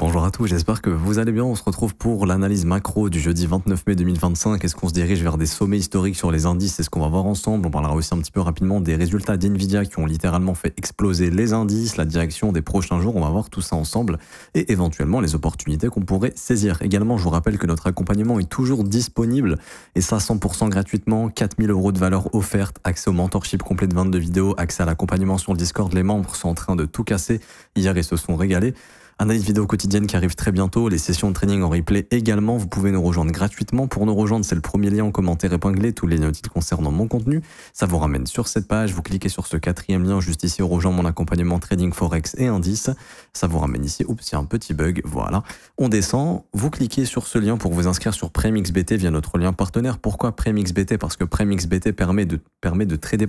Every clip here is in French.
Bonjour à tous, j'espère que vous allez bien. On se retrouve pour l'analyse macro du jeudi 29 mai 2025. Est-ce qu'on se dirige vers des sommets historiques sur les indices? C'est ce qu'on va voir ensemble. On parlera aussi un petit peu rapidement des résultats d'NVIDIA qui ont littéralement fait exploser les indices, la direction des prochains jours. On va voir tout ça ensemble et éventuellement les opportunités qu'on pourrait saisir. Également, je vous rappelle que notre accompagnement est toujours disponible et ça 100% gratuitement. 4000 € de valeur offerte, accès au mentorship complet de 22 vidéos, accès à l'accompagnement sur le Discord. Les membres sont en train de tout casser. Hier, ils se sont régalés. Analyse vidéo quotidienne qui arrive très bientôt, les sessions de training en replay également, vous pouvez nous rejoindre gratuitement. Pour nous rejoindre, c'est le premier lien en commentaire épinglé, tous les liens utiles concernant mon contenu. Ça vous ramène sur cette page, vous cliquez sur ce quatrième lien juste ici, rejoindre mon accompagnement trading forex et indices. Ça vous ramène ici, oups, il y a un petit bug, voilà. On descend, vous cliquez sur ce lien pour vous inscrire sur PrimeXBT via notre lien partenaire. Pourquoi PrimeXBT? Parce que PrimeXBT permet de trader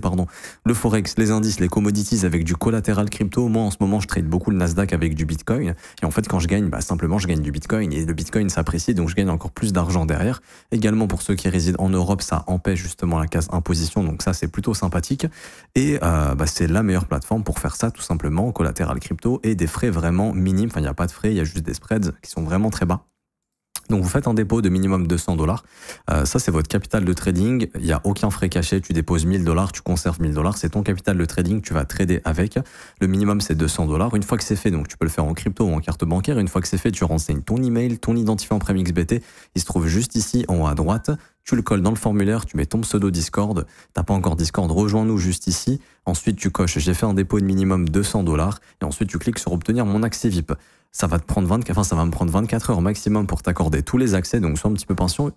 le forex, les indices, les commodities avec du collatéral crypto. Moi en ce moment je trade beaucoup le Nasdaq avec du Bitcoin. Et en fait, quand je gagne, simplement, je gagne du Bitcoin et le Bitcoin s'apprécie, donc je gagne encore plus d'argent derrière. Également, pour ceux qui résident en Europe, ça empêche justement la case imposition, donc ça, c'est plutôt sympathique. Et c'est la meilleure plateforme pour faire ça, tout simplement, collatéral crypto et des frais vraiment minimes. Enfin, il n'y a pas de frais, il y a juste des spreads qui sont vraiment très bas. Donc vous faites un dépôt de minimum 200 $. Ça, c'est votre capital de trading. Il n'y a aucun frais caché. Tu déposes 1000 $, tu conserves 1000 $. C'est ton capital de trading. Tu vas trader avec. Le minimum, c'est 200 $. Une fois que c'est fait, donc tu peux le faire en crypto ou en carte bancaire. Une fois que c'est fait, tu renseignes ton email, ton identifiant PrimeXBT. Il se trouve juste ici, en haut à droite. Tu le colles dans le formulaire, tu mets ton pseudo Discord. T'as pas encore Discord, rejoins-nous juste ici. Ensuite, tu coches j'ai fait un dépôt de minimum 200 $. Et ensuite, tu cliques sur obtenir mon accès VIP. Ça va me prendre 24 heures maximum pour t'accorder tous les accès. Donc, sois un petit peu patient,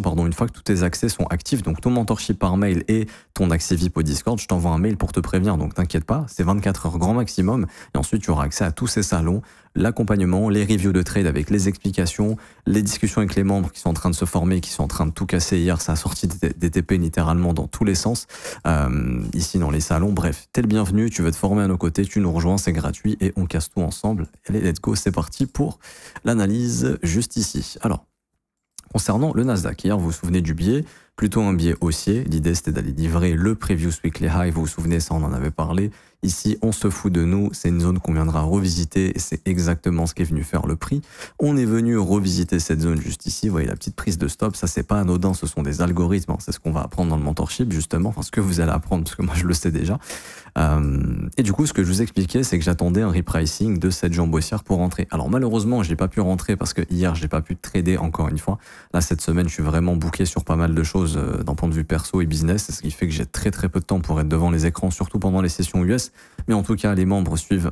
une fois que tous tes accès sont actifs. Donc, ton mentorship par mail et ton accès VIP au Discord, je t'envoie un mail pour te prévenir. Donc, t'inquiète pas, c'est 24 heures grand maximum. Et ensuite, tu auras accès à tous ces salons, l'accompagnement, les reviews de trade avec les explications, les discussions avec les membres qui sont en train de se former, qui sont en train de tout casser. Hier, ça a sorti des TP littéralement dans tous les sens, ici dans les salons. Bref, t'es le bienvenu, tu veux te former à nos côtés, tu nous rejoins, c'est gratuit et on casse tout ensemble. Allez, let's go, c'est parti pour l'analyse juste ici. Alors, concernant le Nasdaq, hier, vous vous souvenez du biais, plutôt un biais haussier. L'idée, c'était d'aller livrer le Previous Weekly High. Vous vous souvenez, ça, on en avait parlé. Ici, on se fout de nous. C'est une zone qu'on viendra revisiter et c'est exactement ce qui est venu faire le prix. On est venu revisiter cette zone juste ici. Vous voyez la petite prise de stop. Ça, c'est pas anodin. Ce sont des algorithmes. C'est ce qu'on va apprendre dans le mentorship, justement. Enfin, ce que vous allez apprendre, parce que moi, je le sais déjà. Et du coup, ce que je vous expliquais, c'est que j'attendais un repricing de cette jambe haussière pour rentrer. Alors, malheureusement, je n'ai pas pu rentrer parce que hier, je n'ai pas pu trader encore une fois. Là, cette semaine, je suis vraiment booké sur pas mal de choses d'un point de vue perso et business. Ce qui fait que j'ai très peu de temps pour être devant les écrans, surtout pendant les sessions US. Mais en tout cas, les membres suivent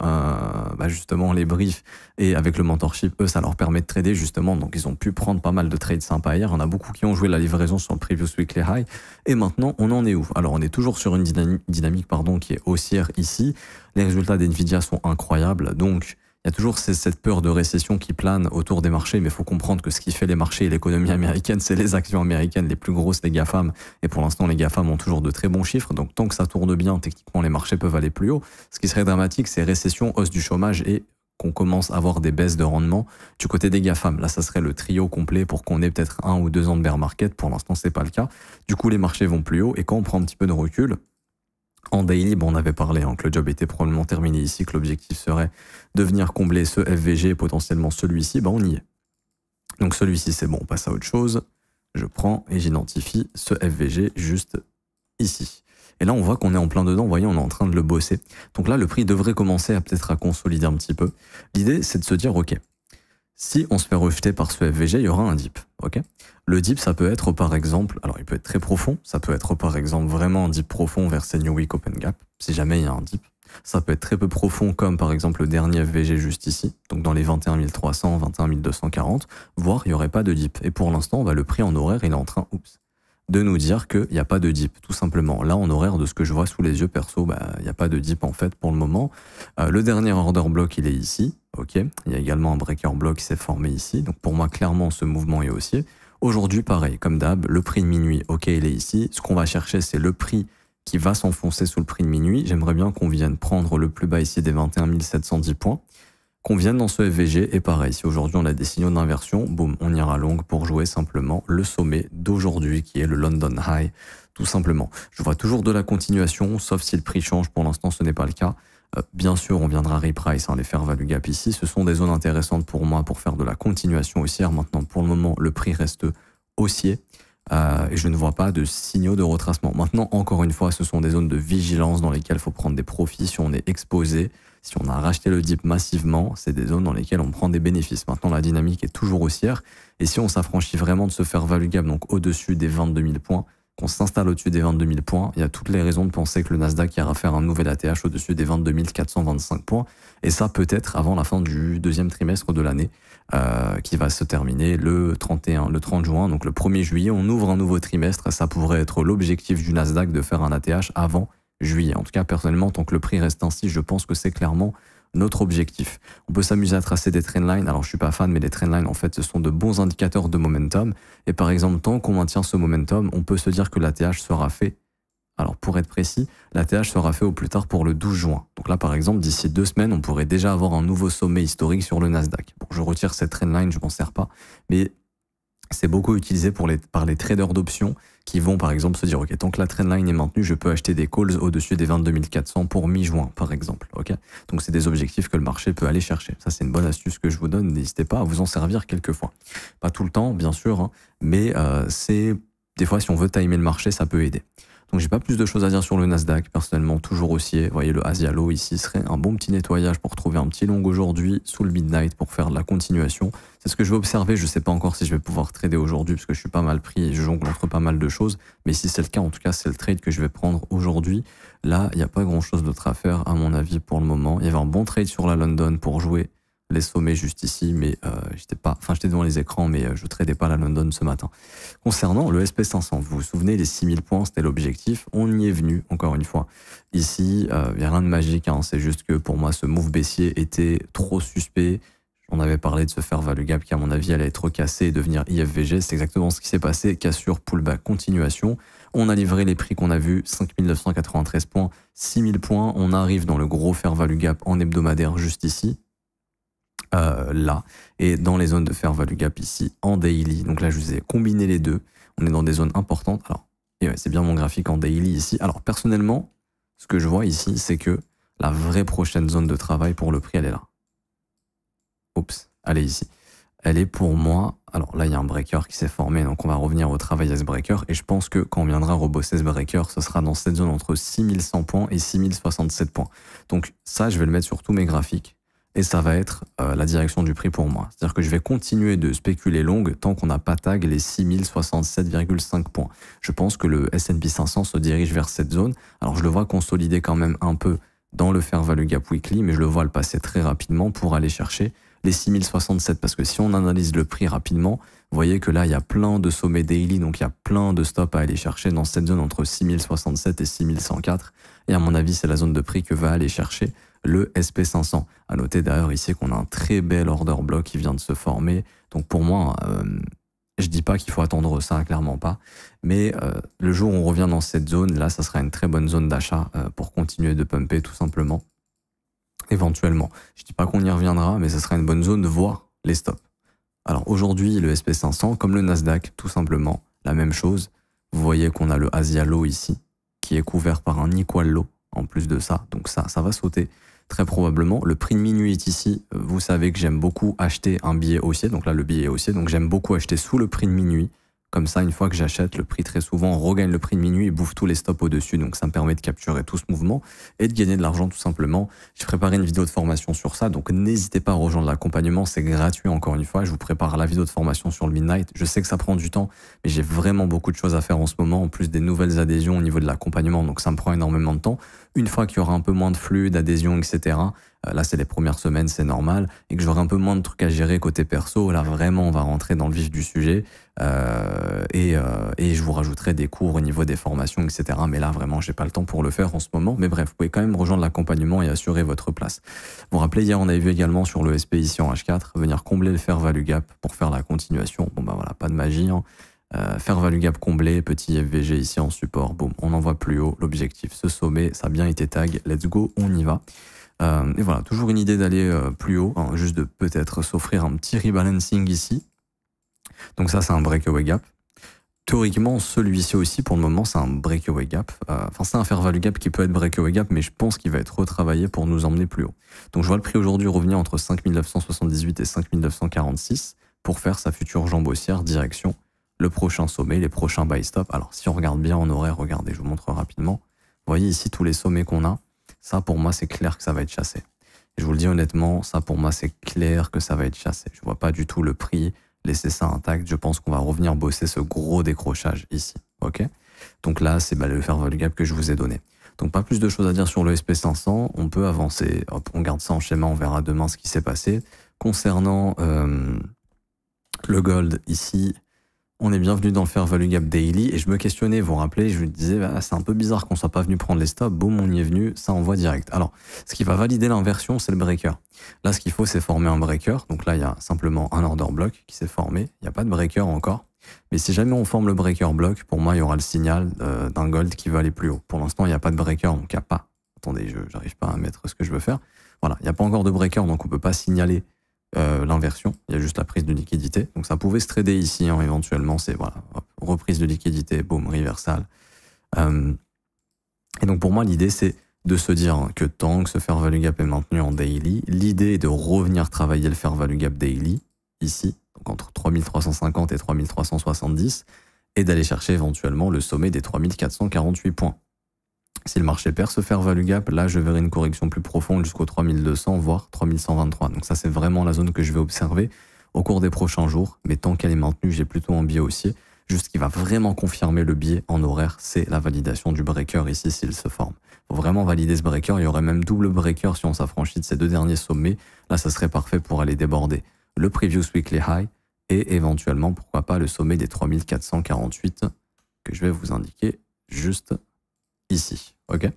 justement les briefs et avec le mentorship, eux, ça leur permet de trader justement. Donc, ils ont pu prendre pas mal de trades sympas hier. On a beaucoup qui ont joué la livraison sur le Previous Weekly High. Et maintenant, on en est où? Alors, on est toujours sur une dynamique qui est haussière ici. Les résultats d'NVIDIA sont incroyables. Donc, il y a toujours cette peur de récession qui plane autour des marchés, mais il faut comprendre que ce qui fait les marchés et l'économie américaine, c'est les actions américaines les plus grosses, les GAFAM. Et pour l'instant, les GAFAM ont toujours de très bons chiffres. Donc, tant que ça tourne bien, techniquement, les marchés peuvent aller plus haut. Ce qui serait dramatique, c'est récession, hausse du chômage et qu'on commence à avoir des baisses de rendement du côté des GAFAM. Là, ça serait le trio complet pour qu'on ait peut-être 1 ou 2 ans de bear market. Pour l'instant, c'est pas le cas. Du coup, les marchés vont plus haut. Et quand on prend un petit peu de recul, en daily, on avait parlé que le job était probablement terminé ici, que l'objectif serait de venir combler ce FVG et potentiellement celui-ci, on y est. Donc celui-ci, c'est bon, on passe à autre chose. Je prends et j'identifie ce FVG juste ici. Et là, on voit qu'on est en plein dedans, vous voyez, on est en train de le bosser. Donc là, le prix devrait commencer peut-être à consolider un petit peu. L'idée, c'est de se dire, ok, si on se fait rejeter par ce FVG, il y aura un dip, ok? Le dip, ça peut être par exemple, alors il peut être très profond, ça peut être par exemple vraiment un dip profond vers ces New Week Open Gap, si jamais il y a un dip. Ça peut être très peu profond comme par exemple le dernier FVG juste ici, donc dans les 21 300, 21 240, voire il n'y aurait pas de dip. Et pour l'instant, le prix en horaire, il est en train, de nous dire qu'il n'y a pas de dip, tout simplement. Là, en horaire, de ce que je vois sous les yeux perso, il n'y a pas de dip en fait pour le moment. Le dernier order block, il est ici, ok. Il y a également un breaker block qui s'est formé ici. Donc pour moi, clairement, ce mouvement est haussier. Aujourd'hui, pareil, comme d'hab, le prix de minuit, ok, il est ici. Ce qu'on va chercher, c'est le prix qui va s'enfoncer sous le prix de minuit. J'aimerais bien qu'on vienne prendre le plus bas ici des 21 710 points. Qu'on vienne dans ce FVG, et pareil, si aujourd'hui on a des signaux d'inversion, boum, on ira long pour jouer simplement le sommet d'aujourd'hui, qui est le London High, tout simplement. Je vois toujours de la continuation, sauf si le prix change, pour l'instant ce n'est pas le cas. Bien sûr, on viendra reprice, les fair value gap ici. Ce sont des zones intéressantes pour moi pour faire de la continuation haussière. Maintenant, pour le moment, le prix reste haussier. Et je ne vois pas de signaux de retracement. Maintenant, encore une fois, ce sont des zones de vigilance dans lesquelles il faut prendre des profits si on est exposé. Si on a racheté le dip massivement, c'est des zones dans lesquelles on prend des bénéfices. Maintenant, la dynamique est toujours haussière. Et si on s'affranchit vraiment de se faire value gap, donc au-dessus des 22 000 points, qu'on s'installe au-dessus des 22 000 points, il y a toutes les raisons de penser que le Nasdaq ira faire un nouvel ATH au-dessus des 22 425 points. Et ça, peut-être avant la fin du deuxième trimestre de l'année, qui va se terminer le 30 juin. Donc le 1er juillet, on ouvre un nouveau trimestre. Ça pourrait être l'objectif du Nasdaq de faire un ATH avant juillet. En tout cas, personnellement, tant que le prix reste ainsi, je pense que c'est clairement notre objectif. On peut s'amuser à tracer des trendlines. Alors, je suis pas fan, mais les trendlines, en fait, ce sont de bons indicateurs de momentum. Et par exemple, tant qu'on maintient ce momentum, on peut se dire que l'ATH sera fait. Alors, pour être précis, l'ATH sera fait au plus tard pour le 12 juin. Donc là, par exemple, d'ici 2 semaines, on pourrait déjà avoir un nouveau sommet historique sur le Nasdaq. Bon, je retire cette trendline, je m'en sers pas. Mais c'est beaucoup utilisé par les traders d'options qui vont par exemple se dire ok, tant que la trendline est maintenue, je peux acheter des calls au-dessus des 22 400 pour mi-juin par exemple. Ok, donc c'est des objectifs que le marché peut aller chercher. Ça, c'est une bonne astuce que je vous donne. N'hésitez pas à vous en servir quelquefois. Pas tout le temps bien sûr, mais c'est des fois, si on veut timer le marché, ça peut aider. Donc j'ai pas plus de choses à dire sur le Nasdaq, personnellement toujours haussier. Vous voyez, le Asia Low ici serait un bon petit nettoyage pour trouver un petit long aujourd'hui sous le midnight pour faire de la continuation. C'est ce que je vais observer. Je sais pas encore si je vais pouvoir trader aujourd'hui parce que je suis pas mal pris et je jongle entre pas mal de choses. Mais si c'est le cas, en tout cas, c'est le trade que je vais prendre aujourd'hui. Là, il n'y a pas grand chose d'autre à faire à mon avis pour le moment. Il y avait un bon trade sur la London pour jouer les sommets juste ici, mais j'étais devant les écrans, mais je tradais pas la London ce matin. Concernant le SP500, vous vous souvenez, les 6000 points, c'était l'objectif. On y est venu, encore une fois. Ici, il n'y a rien de magique, c'est juste que pour moi, ce move baissier était trop suspect. On avait parlé de se faire value gap qui, à mon avis, allait être cassé et devenir IFVG. C'est exactement ce qui s'est passé. Cassure, pullback, continuation. On a livré les prix qu'on a vus, 5993 points, 6000 points. On arrive dans le gros fair value gap en hebdomadaire juste ici. Là, et dans les zones de fair value gap ici en daily. Donc là, je vous ai combiné les deux. On est dans des zones importantes. Alors, et ouais, c'est bien mon graphique en daily ici. Alors, personnellement, ce que je vois ici, c'est que la vraie prochaine zone de travail pour le prix, elle est là. Oups, elle est ici. Elle est pour moi... Alors là, il y a un breaker qui s'est formé, donc on va revenir au travail à ce breaker. Et je pense que quand on viendra rebosser ce breaker, ce sera dans cette zone entre 6100 points et 6067 points. Donc ça, je vais le mettre sur tous mes graphiques. Et ça va être la direction du prix pour moi. C'est-à-dire que je vais continuer de spéculer longue tant qu'on n'a pas tag les 6067,5 points. Je pense que le S&P 500 se dirige vers cette zone. Alors je le vois consolider quand même un peu dans le fair value gap weekly, mais je le vois le passer très rapidement pour aller chercher les 6067. Parce que si on analyse le prix rapidement, vous voyez que là, il y a plein de sommets daily, donc il y a plein de stops à aller chercher dans cette zone entre 6067 et 6104. Et à mon avis, c'est la zone de prix que va aller chercher le SP500. À noter d'ailleurs ici qu'on a un très bel order block qui vient de se former. Donc pour moi, je dis pas qu'il faut attendre ça, clairement pas. Mais le jour où on revient dans cette zone, là, ça sera une très bonne zone d'achat pour continuer de pumper tout simplement. Éventuellement. Je dis pas qu'on y reviendra, mais ce sera une bonne zone de voir les stops. Alors aujourd'hui, le SP500, comme le Nasdaq, tout simplement, la même chose. Vous voyez qu'on a le Asia Low ici, qui est couvert par un Equal Low en plus de ça. Donc ça va sauter très probablement. Le prix de minuit est ici. Vous savez que j'aime beaucoup acheter un billet haussier. Donc là, le billet est haussier. Donc j'aime beaucoup acheter sous le prix de minuit. Comme ça, une fois que j'achète, le prix très souvent regagne le prix de minuit et bouffe tous les stops au-dessus. Donc ça me permet de capturer tout ce mouvement et de gagner de l'argent tout simplement. J'ai préparé une vidéo de formation sur ça. Donc n'hésitez pas à rejoindre l'accompagnement. C'est gratuit encore une fois. Je vous prépare la vidéo de formation sur le Midnight. Je sais que ça prend du temps, mais j'ai vraiment beaucoup de choses à faire en ce moment. En plus des nouvelles adhésions au niveau de l'accompagnement. Donc ça me prend énormément de temps. Une fois qu'il y aura un peu moins de flux, d'adhésion, etc. Là, c'est les premières semaines, c'est normal. Et que j'aurai un peu moins de trucs à gérer côté perso. Là, vraiment, on va rentrer dans le vif du sujet. Et je vous rajouterai des cours au niveau des formations, etc. Mais là, vraiment, j'ai pas le temps pour le faire en ce moment. Mais bref, vous pouvez quand même rejoindre l'accompagnement et assurer votre place. Vous vous rappelez, hier, on avait vu également sur le SP ici en H4, venir combler le fair value gap pour faire la continuation. Bon, bah voilà, pas de magie. Fair value gap comblé, petit FVG ici en support. Boum, on envoie plus haut. L'objectif, ce sommet, ça a bien été tag. Let's go, on y va. Et voilà, toujours une idée d'aller plus haut, juste de peut-être s'offrir un petit rebalancing ici. Donc ça, c'est un breakaway gap. Théoriquement, celui-ci aussi, pour le moment, c'est un breakaway gap. Enfin, c'est un fair value gap qui peut être breakaway gap, mais je pense qu'il va être retravaillé pour nous emmener plus haut. Donc, je vois le prix aujourd'hui revenir entre 5978 et 5946 pour faire sa future jambe haussière direction le prochain sommet, les prochains buy stop. Alors, si on regarde bien en horaire, regardez, je vous montre rapidement. Vous voyez ici tous les sommets qu'on a. Ça, pour moi, c'est clair que ça va être chassé. Et je vous le dis honnêtement, ça, pour moi, c'est clair que ça va être chassé. Je vois pas du tout le prix laisser ça intact. Je pense qu'on va revenir bosser ce gros décrochage ici. Ok. Donc là, c'est le fair value gap que je vous ai donné. Donc pas plus de choses à dire sur le SP500. On peut avancer. Hop, on garde ça en schéma. On verra demain ce qui s'est passé. Concernant le gold ici, on est bienvenu dans le fair value gap daily. Et je me questionnais, vous vous rappelez, je me disais, c'est un peu bizarre qu'on soit pas venu prendre les stops. Boum, on y est venu, ça envoie direct. Alors, ce qui va valider l'inversion, c'est le breaker. Là, ce qu'il faut, c'est former un breaker. Donc là, il y a simplement un order block qui s'est formé. Il n'y a pas de breaker encore. Mais si jamais on forme le breaker block, pour moi, il y aura le signal d'un gold qui veut aller plus haut. Pour l'instant, il n'y a pas de breaker, donc il n'y a pas. Attendez, je n'arrive pas à mettre ce que je veux faire. Voilà, il n'y a pas encore de breaker, donc on ne peut pas signaler l'inversion. Il y a juste la prise de liquidité. Donc ça pouvait se trader ici, hein, éventuellement. C'est voilà, hop, reprise de liquidité, boum, reversal. Et donc pour moi, l'idée, c'est de se dire que tant que ce fair value gap est maintenu en daily, l'idée est de revenir travailler le fair value gap daily, ici, donc entre 3350 et 3370, et d'aller chercher éventuellement le sommet des 3448 points. Si le marché perd ce fair value gap, là, je verrai une correction plus profonde jusqu'au 3200, voire 3123. Donc ça, c'est vraiment la zone que je vais observer au cours des prochains jours. Mais tant qu'elle est maintenue, j'ai plutôt un biais haussier. Juste ce qui va vraiment confirmer le biais en horaire, c'est la validation du breaker ici s'il se forme. Il faut vraiment valider ce breaker. Il y aurait même double breaker si on s'affranchit de ces deux derniers sommets. Là, ça serait parfait pour aller déborder le previous weekly high et éventuellement, pourquoi pas, le sommet des 3448 que je vais vous indiquer juste ici. Ok.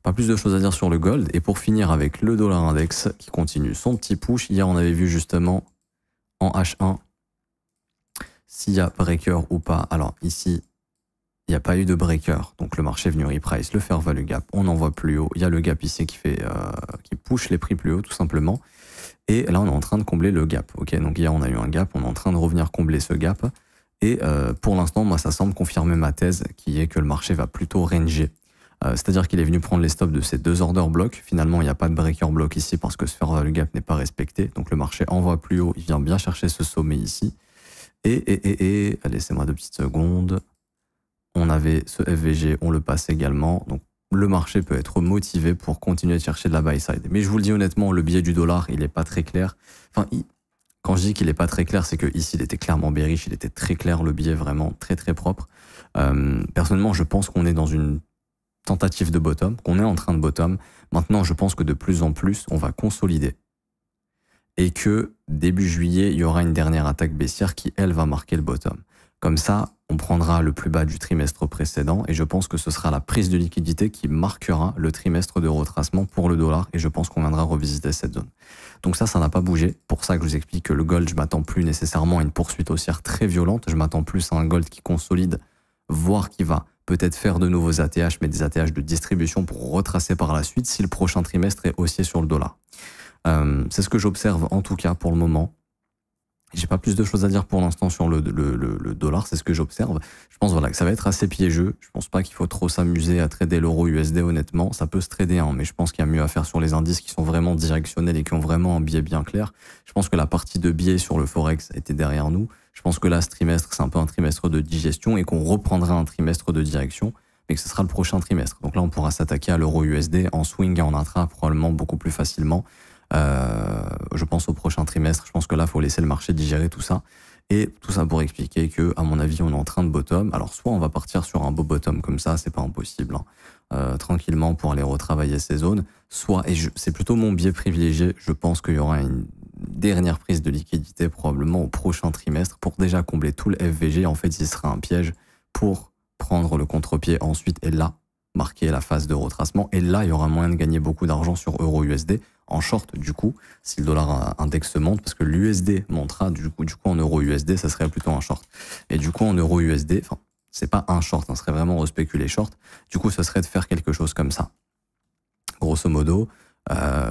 Pas plus de choses à dire sur le gold. Et pour finir avec le dollar index qui continue son petit push. Hier, on avait vu justement en H1 s'il y a breaker ou pas. Alors ici, il n'y a pas eu de breaker. Donc le marché est venu reprice le fair value gap. On en voit plus haut. Il y a le gap ici qui push les prix plus haut tout simplement. Et là, on est en train de combler le gap. Ok. Donc hier, on a eu un gap. On est en train de revenir combler ce gap. Et pour l'instant, moi, ça semble confirmer ma thèse qui est que le marché va plutôt ranger. C'est-à-dire qu'il est venu prendre les stops de ces deux order blocks. Finalement, il n'y a pas de breaker block ici parce que ce fair value gap n'est pas respecté. Donc le marché envoie plus haut. Il vient bien chercher ce sommet ici. Et laissez-moi 2 petites secondes. On avait ce FVG, on le passe également. Donc le marché peut être motivé pour continuer de chercher de la buy side. Mais je vous le dis honnêtement, le biais du dollar, il n'est pas très clair. Enfin, quand je dis qu'il n'est pas très clair, c'est que ici il était clairement bearish, il était très clair, le biais vraiment très très propre. Personnellement, je pense qu'on est dans une tentative de bottom, qu'on est en train de bottom. Maintenant, je pense que de plus en plus, on va consolider. Et que début juillet, il y aura une dernière attaque baissière qui, elle, va marquer le bottom. Comme ça, on prendra le plus bas du trimestre précédent et je pense que ce sera la prise de liquidité qui marquera le trimestre de retracement pour le dollar et je pense qu'on viendra revisiter cette zone. Donc ça n'a pas bougé. Pour ça que je vous explique que le gold, je m'attends plus nécessairement à une poursuite haussière très violente. Je m'attends plus à un gold qui consolide, voire qui va peut-être faire de nouveaux ATH, mais des ATH de distribution pour retracer par la suite si le prochain trimestre est haussier sur le dollar. C'est ce que j'observe en tout cas pour le moment. J'ai pas plus de choses à dire pour l'instant sur le dollar, c'est ce que j'observe. Je pense voilà, que ça va être assez piégeux. Je pense pas qu'il faut trop s'amuser à trader l'euro USD honnêtement. Ça peut se trader, hein, mais je pense qu'il y a mieux à faire sur les indices qui sont vraiment directionnels et qui ont vraiment un biais bien clair. Je pense que la partie de biais sur le Forex était derrière nous. Je pense que là, ce trimestre, c'est un peu un trimestre de digestion et qu'on reprendra un trimestre de direction, mais que ce sera le prochain trimestre. Donc là, on pourra s'attaquer à l'euro USD en swing et en intra probablement beaucoup plus facilement. Je pense au prochain trimestre. Je pense que là, il faut laisser le marché digérer tout ça. Et tout ça pour expliquer que, à mon avis, on est en train de bottom. Alors, soit on va partir sur un beau bottom comme ça, c'est pas impossible, hein, tranquillement pour aller retravailler ces zones. Soit, et c'est plutôt mon biais privilégié, je pense qu'il y aura une dernière prise de liquidité probablement au prochain trimestre pour déjà combler tout le FVG. En fait, il sera un piège pour prendre le contre-pied ensuite et là, marquer la phase de retracement. Et là, il y aura moyen de gagner beaucoup d'argent sur euro-USD en short, du coup, si le dollar index monte, parce que l'USD montera, du coup, en euro-USD, ça serait plutôt un short. Et du coup, en euro-USD, enfin, c'est pas un short, ça serait vraiment respéculer short. Du coup, ce serait de faire quelque chose comme ça. Grosso modo,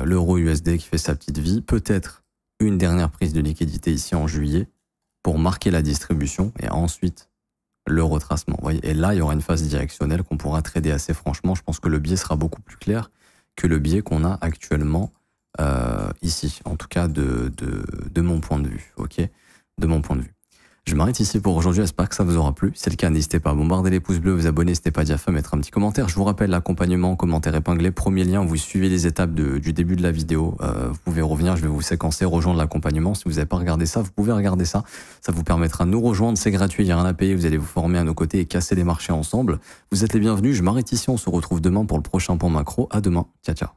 l'euro-USD qui fait sa petite vie, peut-être une dernière prise de liquidité ici en juillet pour marquer la distribution et ensuite le retracement. Vous voyez, et là, il y aura une phase directionnelle qu'on pourra trader assez franchement. Je pense que le biais sera beaucoup plus clair que le biais qu'on a actuellement ici, en tout cas de mon point de vue, ok, de mon point de vue. Je m'arrête ici pour aujourd'hui, j'espère que ça vous aura plu. Si c'est le cas, n'hésitez pas à bombarder les pouces bleus, vous abonner, n'hésitez pas à dire feu, mettre un petit commentaire. Je vous rappelle l'accompagnement, commentaire épinglé, premier lien, vous suivez les étapes du début de la vidéo. Vous pouvez revenir, je vais vous séquencer, rejoindre l'accompagnement. Si vous n'avez pas regardé ça, vous pouvez regarder ça. Ça vous permettra de nous rejoindre, c'est gratuit, il n'y a rien à payer, vous allez vous former à nos côtés et casser les marchés ensemble. Vous êtes les bienvenus, je m'arrête ici, on se retrouve demain pour le prochain point macro. À demain, ciao ciao.